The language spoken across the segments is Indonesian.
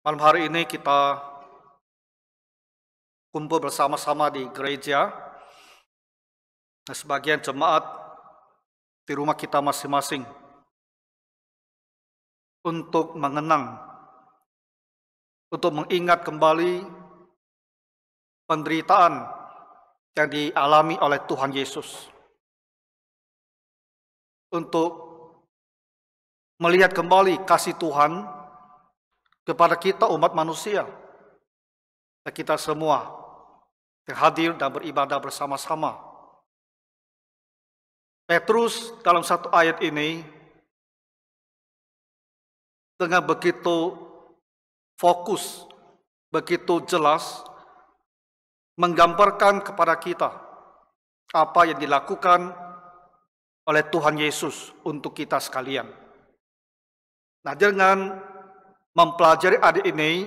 Malam hari ini kita kumpul bersama-sama di gereja. Sebagian jemaat di rumah kita masing-masing untuk mengenang, untuk mengingat kembali penderitaan yang dialami oleh Tuhan Yesus. Untuk melihat kembali kasih Tuhan kepada kita umat manusia. Dan kita semua yang hadir dan beribadah bersama-sama. Petrus dalam satu ayat ini dengan begitu fokus, begitu jelas menggambarkan kepada kita apa yang dilakukan oleh Tuhan Yesus untuk kita sekalian. Nah, dengan mempelajari ayat ini,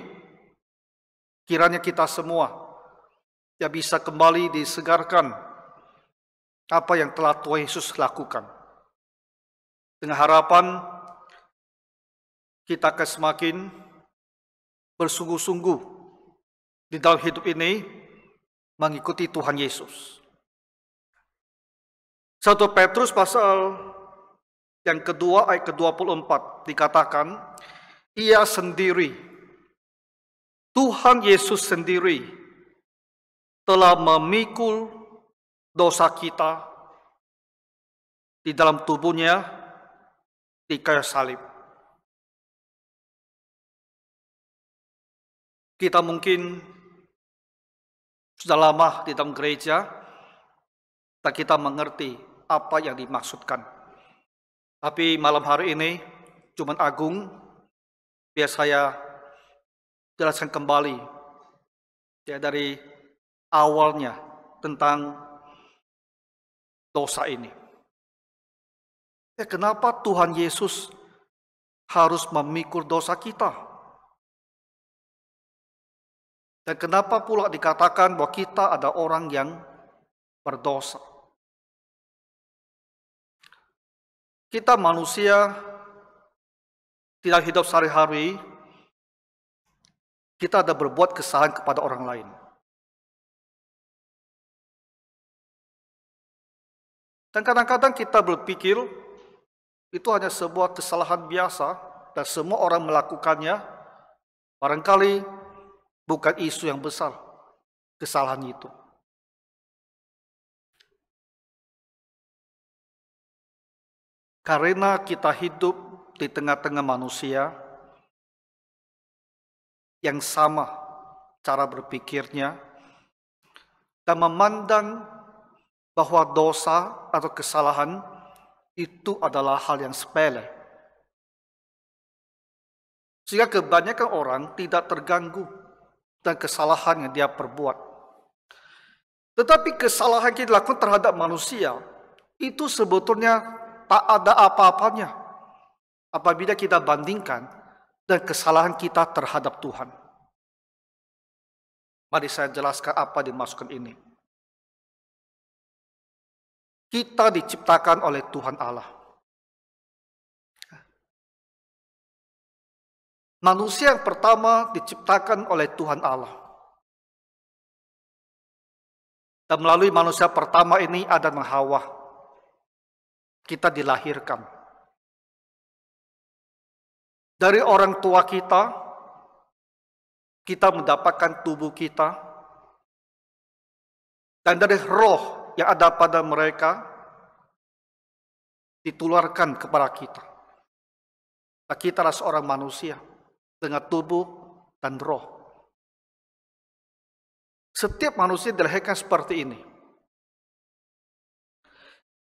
kiranya kita semua ya bisa kembali disegarkan apa yang telah Tuhan Yesus lakukan. Dengan harapan kita akan semakin bersungguh-sungguh di dalam hidup ini mengikuti Tuhan Yesus. 1 Petrus pasal yang kedua ayat ke-24 dikatakan, Ia sendiri, Tuhan Yesus sendiri telah memikul dosa kita di dalam tubuhnya di kayu salib. Kita mungkin sudah lama di dalam gereja, dan kita mengerti apa yang dimaksudkan. Tapi malam hari ini, Jumat Agung, biar saya jelaskan kembali ya dari awalnya tentang dosa ini. Ya, kenapa Tuhan Yesus harus memikul dosa kita? Dan kenapa pula dikatakan bahwa kita ada orang yang berdosa? Kita manusia tidak hidup sehari-hari, kita ada berbuat kesalahan kepada orang lain. Dan kadang-kadang kita berpikir itu hanya sebuah kesalahan biasa dan semua orang melakukannya. Barangkali bukan isu yang besar kesalahan itu. Karena kita hidup di tengah-tengah manusia yang sama cara berpikirnya dan memandang bahwa dosa atau kesalahan itu adalah hal yang sepele. Sehingga kebanyakan orang tidak terganggu dan kesalahan yang dia perbuat. Tetapi kesalahan yang dilakukan terhadap manusia itu sebetulnya tak ada apa-apanya apabila kita bandingkan dengan kesalahan kita terhadap Tuhan. Mari saya jelaskan apa dimaksudkan ini. Kita diciptakan oleh Tuhan Allah. Manusia yang pertama diciptakan oleh Tuhan Allah. Dan melalui manusia pertama ini Adam dan Hawa, kita dilahirkan. Dari orang tua kita mendapatkan tubuh kita. Dan dari roh yang ada pada mereka ditularkan kepada kita. Nah, kita adalah seorang manusia dengan tubuh dan roh. Setiap manusia dilahirkan seperti ini.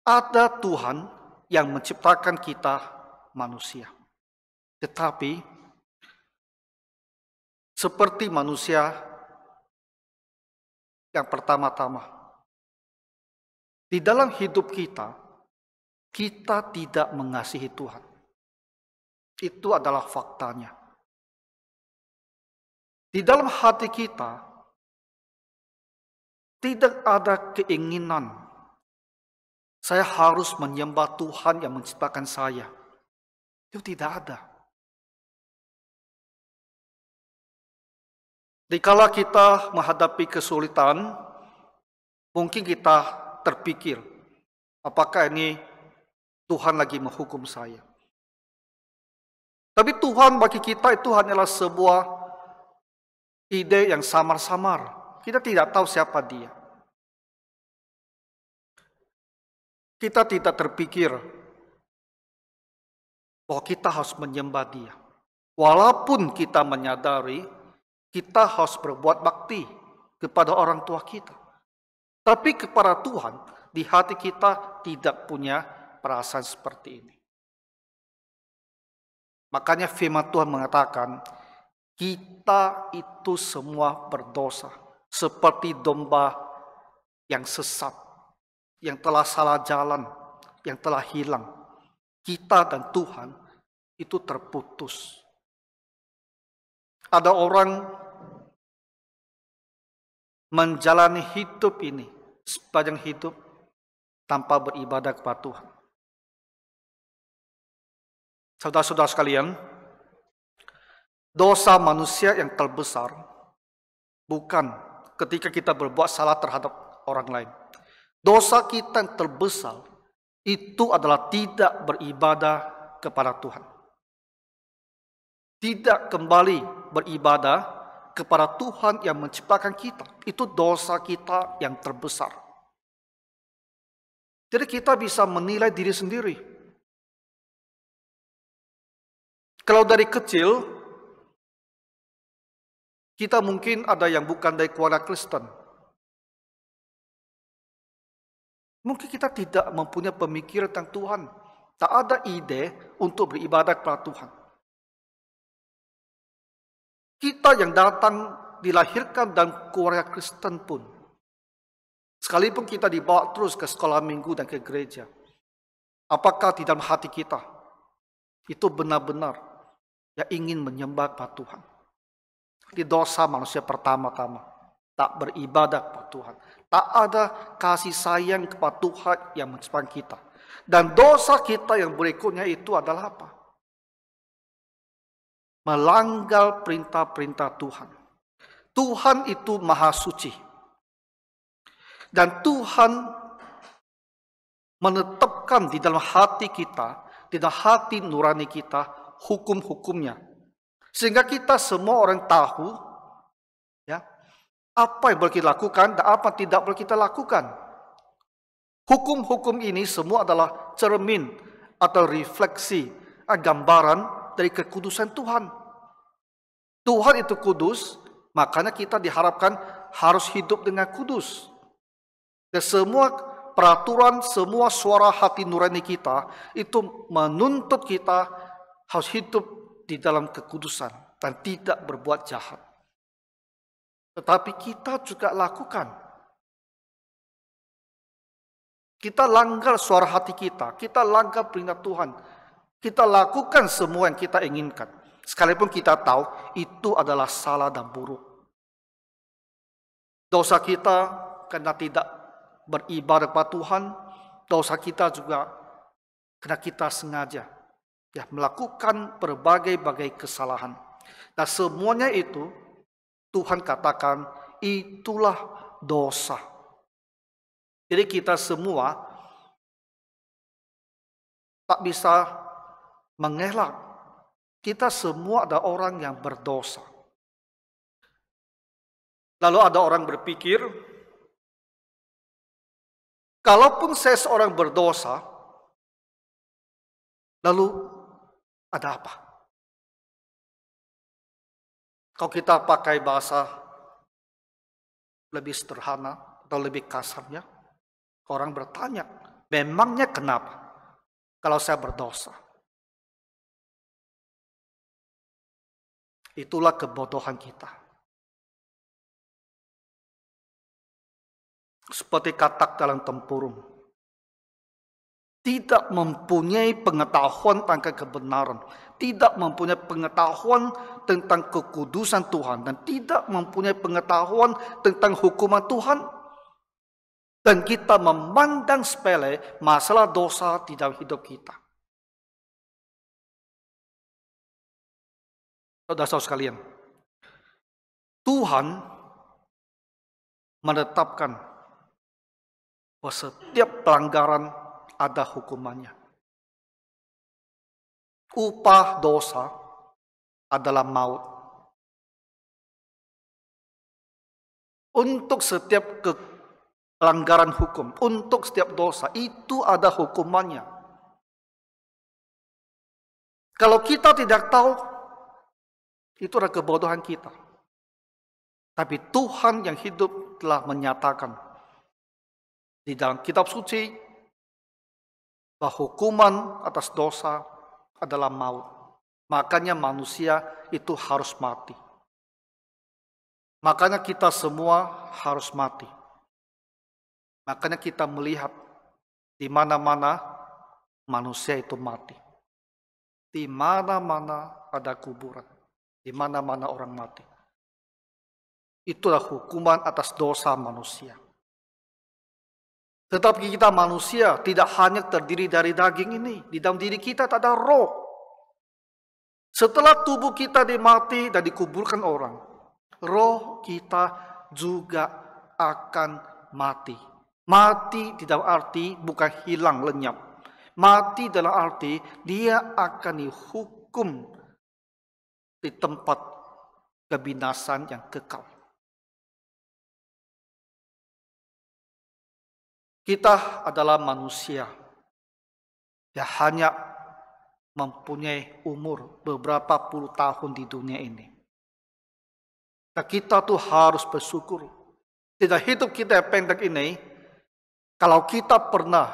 Ada Tuhan yang menciptakan kita manusia. Tetapi seperti manusia yang pertama-tama, di dalam hidup kita tidak mengasihi Tuhan. Itu adalah faktanya. Di dalam hati kita tidak ada keinginan saya harus menyembah Tuhan yang menciptakan saya. Itu tidak ada. Dikala kita menghadapi kesulitan, mungkin kita terpikir, apakah ini Tuhan lagi menghukum saya? Tapi Tuhan bagi kita itu hanyalah sebuah ide yang samar-samar. Kita tidak tahu siapa Dia. Kita tidak terpikir bahwa kita harus menyembah Dia. Walaupun kita menyadari kita harus berbuat bakti kepada orang tua kita. Tapi kepada Tuhan, di hati kita tidak punya perasaan seperti ini. Makanya firman Tuhan mengatakan, kita itu semua berdosa. Seperti domba yang sesat, yang telah salah jalan, yang telah hilang. Kita dan Tuhan itu terputus. Ada orang menjalani hidup ini sepanjang hidup tanpa beribadah kepada Tuhan. Saudara-saudara sekalian, dosa manusia yang terbesar bukan ketika kita berbuat salah terhadap orang lain. Dosa kita yang terbesar itu adalah tidak beribadah kepada Tuhan. Tidak kembali beribadah kepada Tuhan yang menciptakan kita. Itu dosa kita yang terbesar. Jadi kita bisa menilai diri sendiri. Kalau dari kecil, kita mungkin ada yang bukan dari keluarga Kristen. Mungkin kita tidak mempunyai pemikiran tentang Tuhan. Tak ada ide untuk beribadah kepada Tuhan. Kita yang datang dilahirkan dan keluarga Kristen pun, sekalipun kita dibawa terus ke sekolah minggu dan ke gereja, apakah di dalam hati kita itu benar-benar yang ingin menyembah kepada Tuhan? Di dosa manusia pertama-tama, tak beribadah kepada Tuhan, tak ada kasih sayang kepada Tuhan yang menciptakan kita. Dan dosa kita yang berikutnya itu adalah apa? Melanggar perintah-perintah Tuhan. Tuhan itu maha suci. Dan Tuhan menetapkan di dalam hati kita, di dalam hati nurani kita, hukum-hukumnya. Sehingga kita semua orang tahu ya, apa yang boleh kita lakukan dan apa yang tidak boleh kita lakukan. Hukum-hukum ini semua adalah cermin atau refleksi, gambaran dari kekudusan Tuhan. Tuhan itu kudus, makanya kita diharapkan harus hidup dengan kudus. Dan semua peraturan, semua suara hati nurani kita itu menuntut kita harus hidup di dalam kekudusan dan tidak berbuat jahat. Tetapi kita juga lakukan. Kita langgar suara hati kita langgar perintah Tuhan. Kita lakukan semua yang kita inginkan. Sekalipun kita tahu itu adalah salah dan buruk. Dosa kita karena tidak beribadah kepada Tuhan. Dosa kita juga karena kita sengaja ya, melakukan berbagai-bagai kesalahan. Dan semuanya itu Tuhan katakan itulah dosa. Jadi kita semua tak bisa mengelak. Kita semua ada orang yang berdosa. Lalu ada orang berpikir, kalaupun saya seorang berdosa, lalu ada apa? Kalau kita pakai bahasa lebih sederhana atau lebih kasarnya, orang bertanya, memangnya kenapa kalau saya berdosa? Itulah kebodohan kita. Seperti katak dalam tempurung. Tidak mempunyai pengetahuan tentang kebenaran. Tidak mempunyai pengetahuan tentang kekudusan Tuhan. Dan tidak mempunyai pengetahuan tentang hukuman Tuhan. Dan kita memandang sepele masalah dosa di dalam hidup kita. Saudara-saudara sekalian, Tuhan menetapkan bahwa setiap pelanggaran ada hukumannya. Upah dosa adalah maut. Untuk setiap pelanggaran hukum, untuk setiap dosa, itu ada hukumannya. Kalau kita tidak tahu, itu adalah kebodohan kita. Tapi Tuhan yang hidup telah menyatakan di dalam kitab suci bahwa hukuman atas dosa adalah maut. Makanya manusia itu harus mati. Makanya kita semua harus mati. Makanya kita melihat di mana-mana manusia itu mati. Di mana-mana ada kuburan. Di mana-mana orang mati. Itulah hukuman atas dosa manusia. Tetapi kita manusia tidak hanya terdiri dari daging ini. Di dalam diri kita tak ada roh. Setelah tubuh kita dimati dan dikuburkan orang, roh kita juga akan mati. Mati di dalam arti bukan hilang lenyap. Mati dalam arti dia akan dihukum di tempat kebinasan yang kekal. Kita adalah manusia yang hanya mempunyai umur beberapa puluh tahun di dunia ini. Dan kita tuh harus bersyukur. Tidak hidup kita yang pendek ini, kalau kita pernah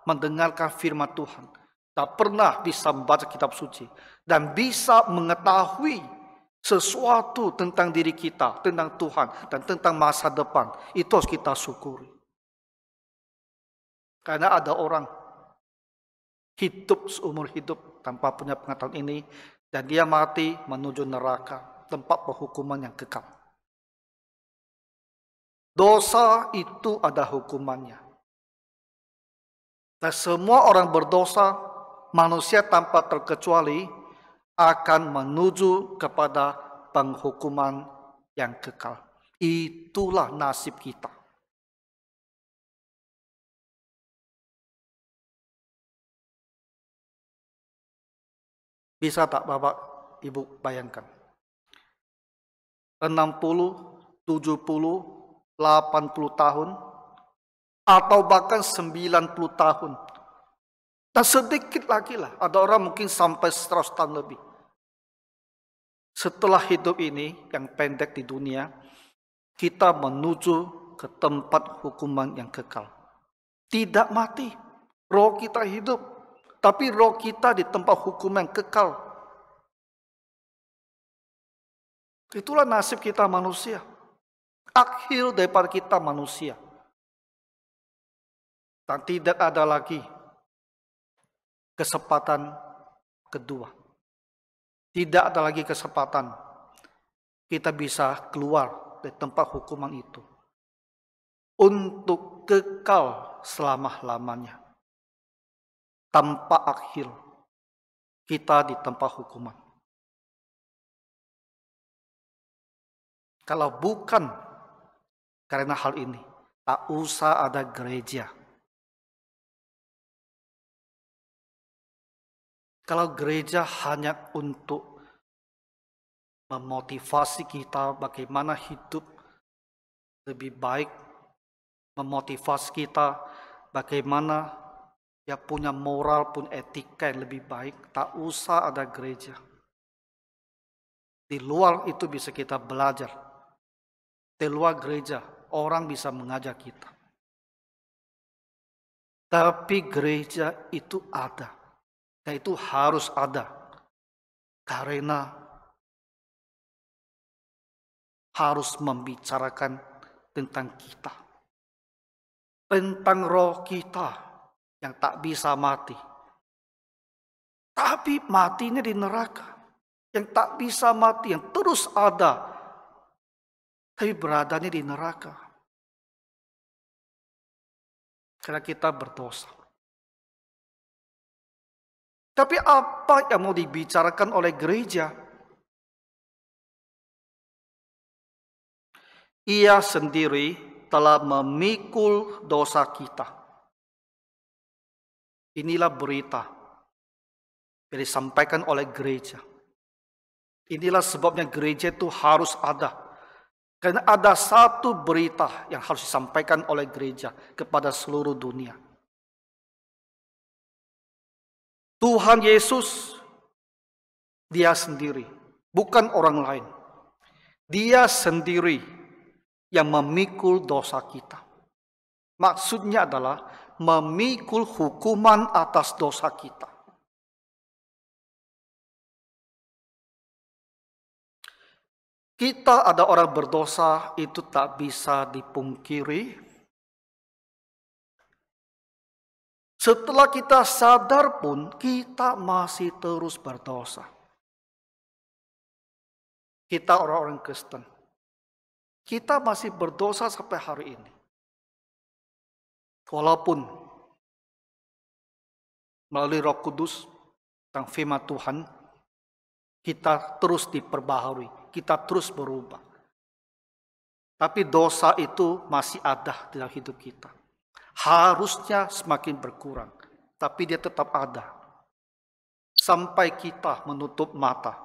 mendengarkan firman Tuhan, tak pernah bisa membaca kitab suci, dan bisa mengetahui sesuatu tentang diri kita, tentang Tuhan, dan tentang masa depan, itu harus kita syukuri. Karena ada orang hidup seumur hidup tanpa punya pengetahuan ini, dan dia mati menuju neraka, tempat penghukuman yang kekal. Dosa itu ada hukumannya. Dan semua orang berdosa, manusia tanpa terkecuali, akan menuju kepada penghukuman yang kekal. Itulah nasib kita. Bisa tak Bapak Ibu bayangkan? 60, 70, 80 tahun, atau bahkan 90 tahun. Dan sedikit lagi lah, ada orang mungkin sampai 100 tahun lebih. Setelah hidup ini yang pendek di dunia, kita menuju ke tempat hukuman yang kekal. Tidak mati, roh kita hidup, tapi roh kita di tempat hukuman yang kekal. Itulah nasib kita manusia. Akhir daripada kita manusia. Dan tidak ada lagi kesempatan kedua. Tidak ada lagi kesempatan kita bisa keluar dari tempat hukuman itu. Untuk kekal selama-lamanya. Tanpa akhir kita di tempat hukuman. Kalau bukan karena hal ini, tak usah ada gereja. Kalau gereja hanya untuk memotivasi kita bagaimana hidup lebih baik, memotivasi kita bagaimana ya punya moral pun etika yang lebih baik, tak usah ada gereja. Di luar itu bisa kita belajar. Di luar gereja, orang bisa mengajar kita. Tapi gereja itu ada. Dan itu harus ada. Karena harus membicarakan tentang kita. Tentang roh kita yang tak bisa mati. Tapi matinya di neraka. Yang tak bisa mati, yang terus ada. Tapi beradanya di neraka. Karena kita berdosa. Tapi apa yang mau dibicarakan oleh gereja? Ia sendiri telah memikul dosa kita. Inilah berita yang disampaikan oleh gereja. Inilah sebabnya gereja itu harus ada. Karena ada satu berita yang harus disampaikan oleh gereja kepada seluruh dunia. Tuhan Yesus, Dia sendiri, bukan orang lain. Dia sendiri yang memikul dosa kita. Maksudnya adalah memikul hukuman atas dosa kita. Kita ada orang berdosa itu tak bisa dipungkiri. Setelah kita sadar pun kita masih terus berdosa. Kita orang-orang Kristen. Kita masih berdosa sampai hari ini. Walaupun melalui Roh Kudus tentang firman Tuhan, kita terus diperbaharui, kita terus berubah. Tapi dosa itu masih ada dalam hidup kita. Harusnya semakin berkurang, tapi dia tetap ada. Sampai kita menutup mata,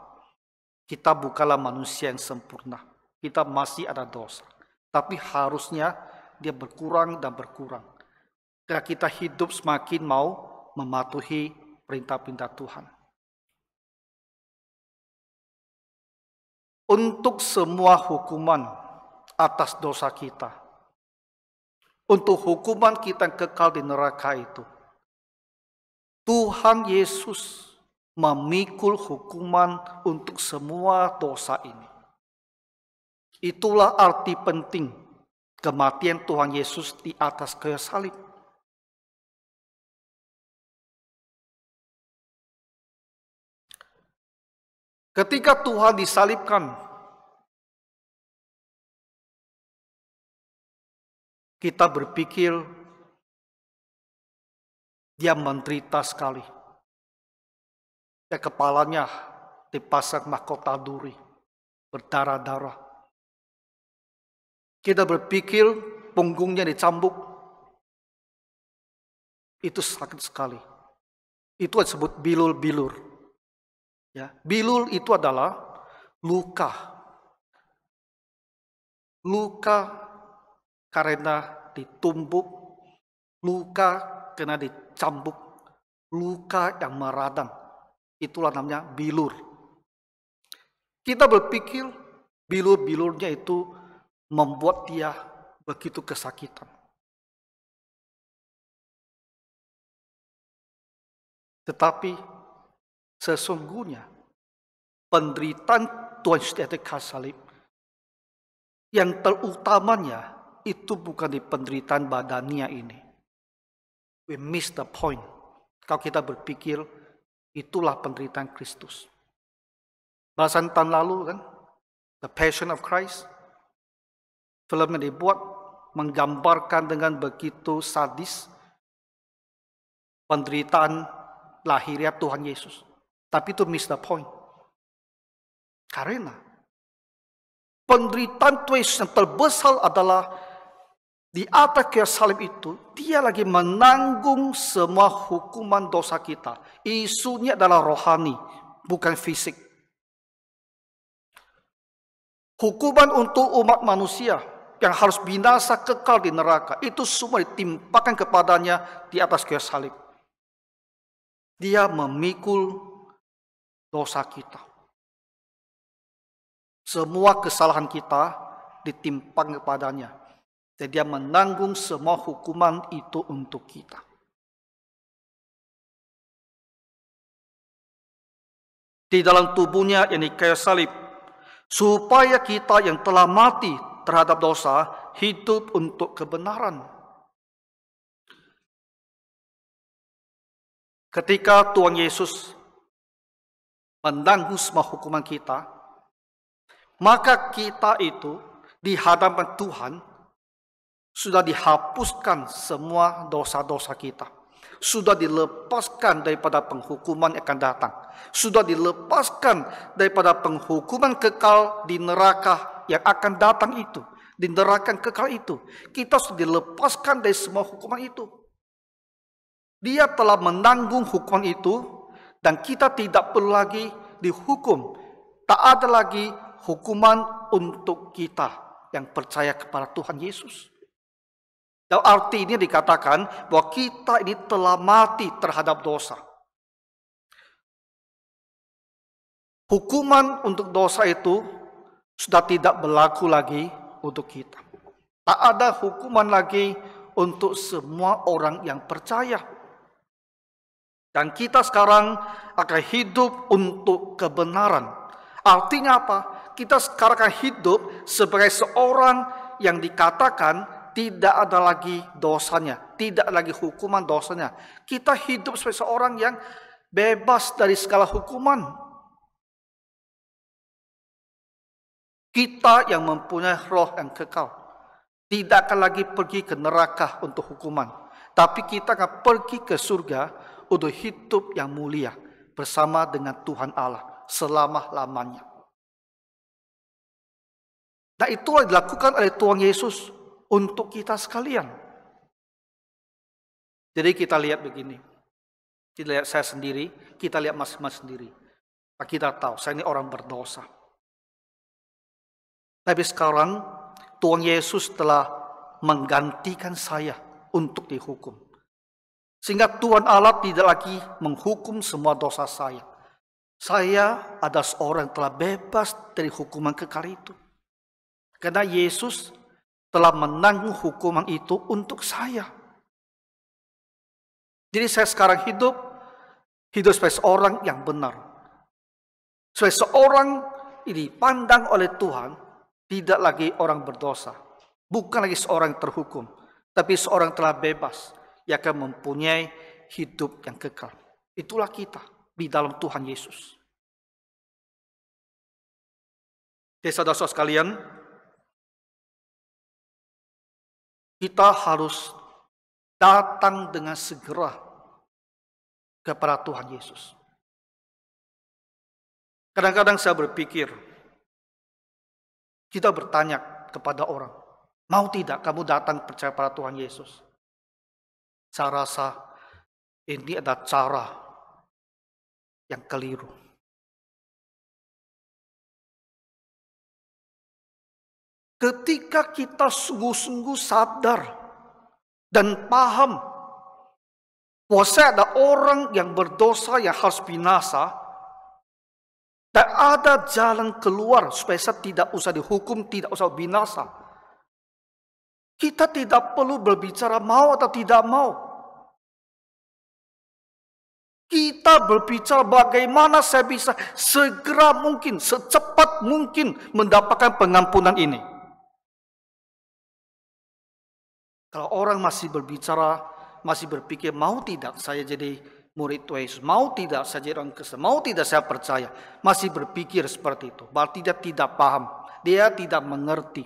kita bukanlah manusia yang sempurna. Kita masih ada dosa. Tapi harusnya dia berkurang dan berkurang. Karena kita hidup semakin mau mematuhi perintah-perintah Tuhan. Untuk semua hukuman atas dosa kita, untuk hukuman kita yang kekal di neraka itu, Tuhan Yesus memikul hukuman untuk semua dosa ini. Itulah arti penting kematian Tuhan Yesus di atas kayu salib. Ketika Tuhan disalibkan, kita berpikir dia menderita sekali. Dan kepalanya dipasang mahkota duri, berdarah-darah. Kita berpikir punggungnya dicambuk. Itu sakit sekali. Itu disebut bilur-bilur. Ya, bilur itu adalah luka. Luka karena ditumbuk, luka karena dicambuk, luka yang meradang. Itulah namanya bilur. Kita berpikir bilur-bilurnya itu membuat dia begitu kesakitan. Tetapi sesungguhnya penderitaan Tuhan Yesus di atas kayu salib yang terutamanya itu bukan di penderitaan badania ini. We miss the point. Kalau kita berpikir itulah penderitaan Kristus. Belasan tahun lalu kan, The Passion of Christ, film yang dibuat menggambarkan dengan begitu sadis penderitaan lahirnya Tuhan Yesus. Tapi itu miss the point. Karena penderitaan Tuhan Yesus yang terbesar adalah di atas kayu salib itu, dia lagi menanggung semua hukuman dosa kita. Isunya adalah rohani, bukan fisik. Hukuman untuk umat manusia yang harus binasa kekal di neraka, itu semua ditimpakan kepadanya di atas kayu salib. Dia memikul dosa kita. Semua kesalahan kita ditimpakan kepadanya. Dan dia menanggung semua hukuman itu untuk kita. Di dalam tubuhnya yang di kayu salib, supaya kita yang telah mati terhadap dosa, hidup untuk kebenaran. Ketika Tuhan Yesus menanggung semua hukuman kita, maka kita itu di hadapan Tuhan sudah dihapuskan semua dosa-dosa kita. Sudah dilepaskan daripada penghukuman yang akan datang. Sudah dilepaskan daripada penghukuman kekal di neraka yang akan datang itu. di neraka yang kekal itu. Kita sudah dilepaskan dari semua hukuman itu. Dia telah menanggung hukuman itu dan kita tidak perlu lagi dihukum. Tak ada lagi hukuman untuk kita yang percaya kepada Tuhan Yesus. Dalam arti ini dikatakan bahwa kita ini telah mati terhadap dosa. Hukuman untuk dosa itu sudah tidak berlaku lagi untuk kita. Tak ada hukuman lagi untuk semua orang yang percaya. Dan kita sekarang akan hidup untuk kebenaran. Artinya apa? Kita sekarang akan hidup sebagai seorang yang dikatakan tidak ada lagi dosanya, tidak lagi hukuman dosanya. Kita hidup sebagai seorang yang bebas dari segala hukuman. Kita yang mempunyai roh yang kekal tidak akan lagi pergi ke neraka untuk hukuman, tapi kita akan pergi ke surga untuk hidup yang mulia bersama dengan Tuhan Allah selama-lamanya. Nah, itu yang dilakukan oleh Tuhan Yesus untuk kita sekalian. Jadi kita lihat begini, kita lihat saya sendiri, kita lihat masing-masing sendiri. Kita tahu saya ini orang berdosa. Tapi sekarang Tuhan Yesus telah menggantikan saya untuk dihukum. Sehingga Tuhan Allah tidak lagi menghukum semua dosa saya. Saya adalah seorang yang telah bebas dari hukuman kekal itu. Karena Yesus telah menanggung hukuman itu untuk saya. Jadi saya sekarang hidup sebagai seorang yang benar. Sebagai seorang ini dipandang oleh Tuhan, tidak lagi orang berdosa, bukan lagi seorang yang terhukum, tapi seorang yang telah bebas, yang akan mempunyai hidup yang kekal. Itulah kita di dalam Tuhan Yesus. Jadi saudara-saudara sekalian, kita harus datang dengan segera kepada Tuhan Yesus. Kadang-kadang saya berpikir, kita bertanya kepada orang, mau tidak kamu datang percaya pada Tuhan Yesus? Saya rasa ini adalah cara yang keliru. Ketika kita sungguh-sungguh sadar dan paham bahwa saya ada orang yang berdosa yang harus binasa, dan ada jalan keluar supaya saya tidak usah dihukum, tidak usah binasa. Kita tidak perlu berbicara mau atau tidak mau. Kita berbicara bagaimana saya bisa segera mungkin, secepat mungkin mendapatkan pengampunan ini. Kalau orang masih berbicara, masih berpikir mau tidak saya jadi murid Tuhan Yesus, mau tidak saya jadi orang Kristen, mau tidak saya percaya, masih berpikir seperti itu, berarti dia tidak paham, dia tidak mengerti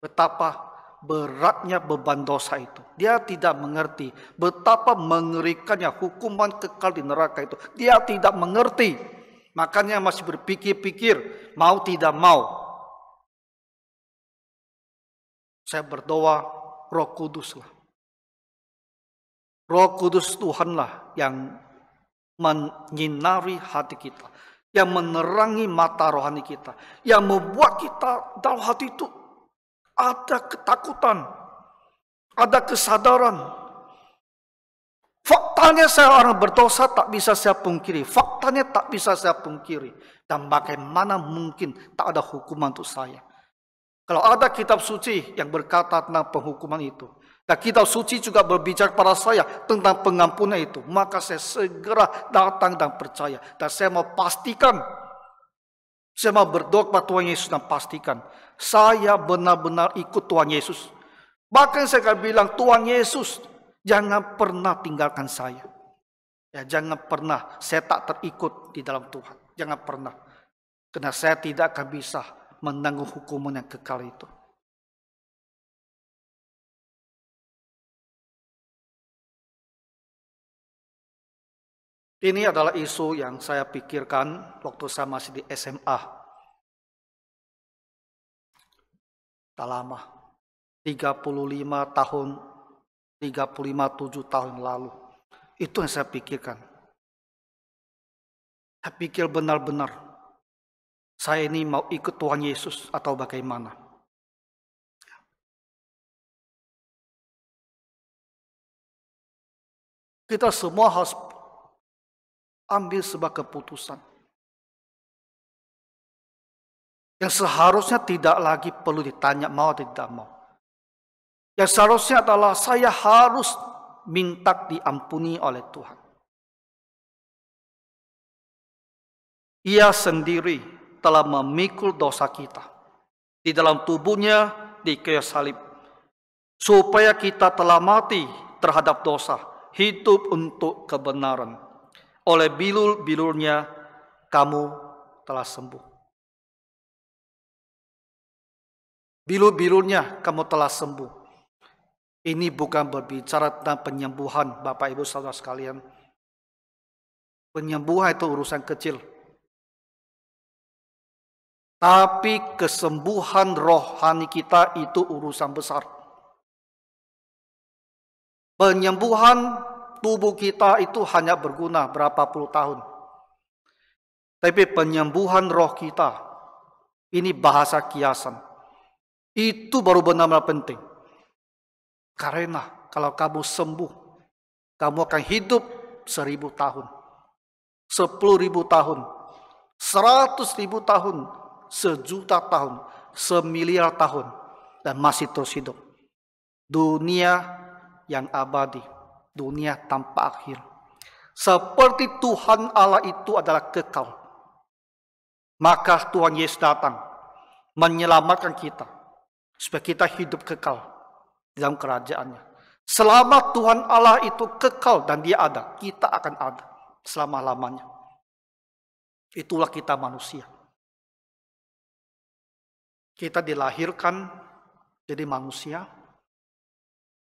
betapa beratnya beban dosa itu. Dia tidak mengerti betapa mengerikannya hukuman kekal di neraka itu. Dia tidak mengerti, makanya masih berpikir-pikir mau tidak mau. Saya berdoa, Roh Kuduslah. Roh Kudus Tuhanlah yang menyinari hati kita, yang menerangi mata rohani kita, yang membuat kita dalam hati itu ada ketakutan, ada kesadaran. Faktanya saya orang berdosa tak bisa saya pungkiri, faktanya tak bisa saya pungkiri. Dan bagaimana mungkin tak ada hukuman untuk saya? Kalau ada kitab suci yang berkata tentang penghukuman itu, dan kitab suci juga berbicara pada saya tentang pengampunan itu, maka saya segera datang dan percaya. Dan saya mau pastikan, saya mau berdoa kepada Tuhan Yesus dan pastikan, saya benar-benar ikut Tuhan Yesus. Bahkan saya akan bilang, Tuhan Yesus, jangan pernah tinggalkan saya. Ya, jangan pernah saya tak terikut di dalam Tuhan. Jangan pernah. Karena saya tidak akan bisa menanggung hukuman yang kekal itu. Ini adalah isu yang saya pikirkan waktu saya masih di SMA. Tak lama. 35 tahun, 7 tahun yang lalu. Itu yang saya pikirkan. Saya pikir benar-benar saya ini mau ikut Tuhan Yesus atau bagaimana. Kita semua harus ambil sebuah keputusan yang seharusnya tidak lagi perlu ditanya mau atau tidak mau. Yang seharusnya adalah saya harus minta diampuni oleh Tuhan. Ia sendiri telah memikul dosa kita di dalam tubuhnya di kayu salib, supaya kita telah mati terhadap dosa, hidup untuk kebenaran. Oleh bilur-bilurnya kamu telah sembuh. Bilur-bilurnya kamu telah sembuh. Ini bukan berbicara tentang penyembuhan, Bapak Ibu Saudara sekalian. Penyembuhan itu urusan kecil. Tapi kesembuhan rohani kita itu urusan besar. Penyembuhan tubuh kita itu hanya berguna berapa puluh tahun. Tapi penyembuhan roh kita, ini bahasa kiasan. Itu baru benar-benar penting. Karena kalau kamu sembuh, kamu akan hidup 1000 tahun, 10.000 tahun, 100.000 tahun, 1.000.000 tahun, 1.000.000.000 tahun, dan masih terus hidup. Dunia yang abadi, dunia tanpa akhir. Seperti Tuhan Allah itu adalah kekal. Maka Tuhan Yesus datang menyelamatkan kita, supaya kita hidup kekal dalam kerajaannya. Selama Tuhan Allah itu kekal dan dia ada, kita akan ada selama-lamanya. Itulah kita manusia. Kita dilahirkan jadi manusia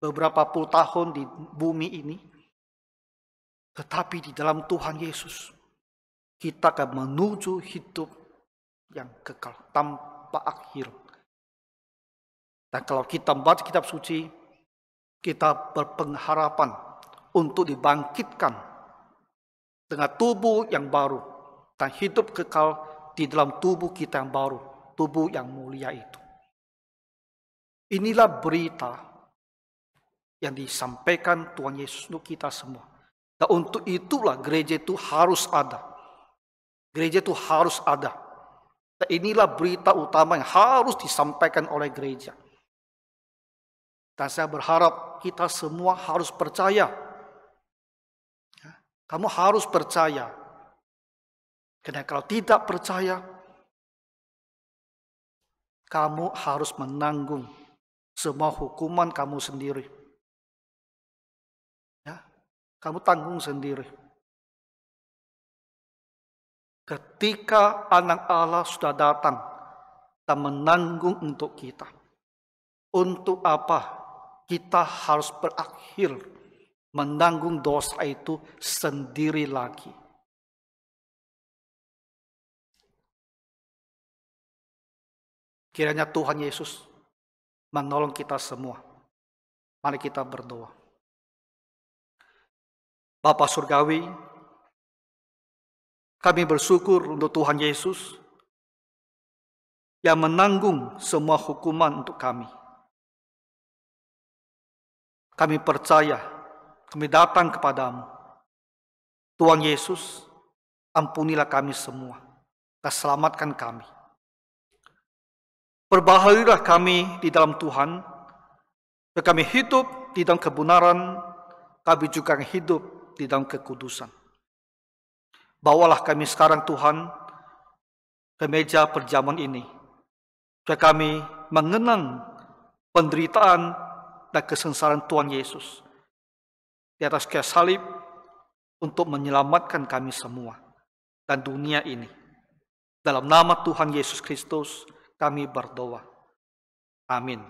beberapa puluh tahun di bumi ini. Tetapi di dalam Tuhan Yesus, kita akan menuju hidup yang kekal tanpa akhir. Dan kalau kita membaca kitab suci, kita berpengharapan untuk dibangkitkan dengan tubuh yang baru dan hidup kekal di dalam tubuh kita yang baru, tubuh yang mulia itu. Inilah berita yang disampaikan Tuhan Yesus untuk kita semua. Dan untuk itulah gereja itu harus ada. Gereja itu harus ada. Dan inilah berita utama yang harus disampaikan oleh gereja. Dan saya berharap kita semua harus percaya. Kamu harus percaya. Karena kalau tidak percaya, kamu harus menanggung semua hukuman kamu sendiri. Ya, kamu tanggung sendiri. Ketika anak Allah sudah datang dan menanggung untuk kita. Untuk apa? Kita harus berakhir menanggung dosa itu sendiri lagi. Kiranya Tuhan Yesus menolong kita semua. Mari kita berdoa. Bapa Surgawi, kami bersyukur untuk Tuhan Yesus yang menanggung semua hukuman untuk kami. Kami percaya, kami datang kepadamu. Tuhan Yesus, ampunilah kami semua, dan selamatkan kami. Perbaharuilah kami di dalam Tuhan, supaya kami hidup di dalam kebenaran, kami juga hidup di dalam kekudusan. Bawalah kami sekarang Tuhan, ke meja perjamuan ini, supaya kami mengenang penderitaan dan kesengsaraan Tuhan Yesus di atas kayu salib untuk menyelamatkan kami semua dan dunia ini. Dalam nama Tuhan Yesus Kristus kami berdoa. Amin.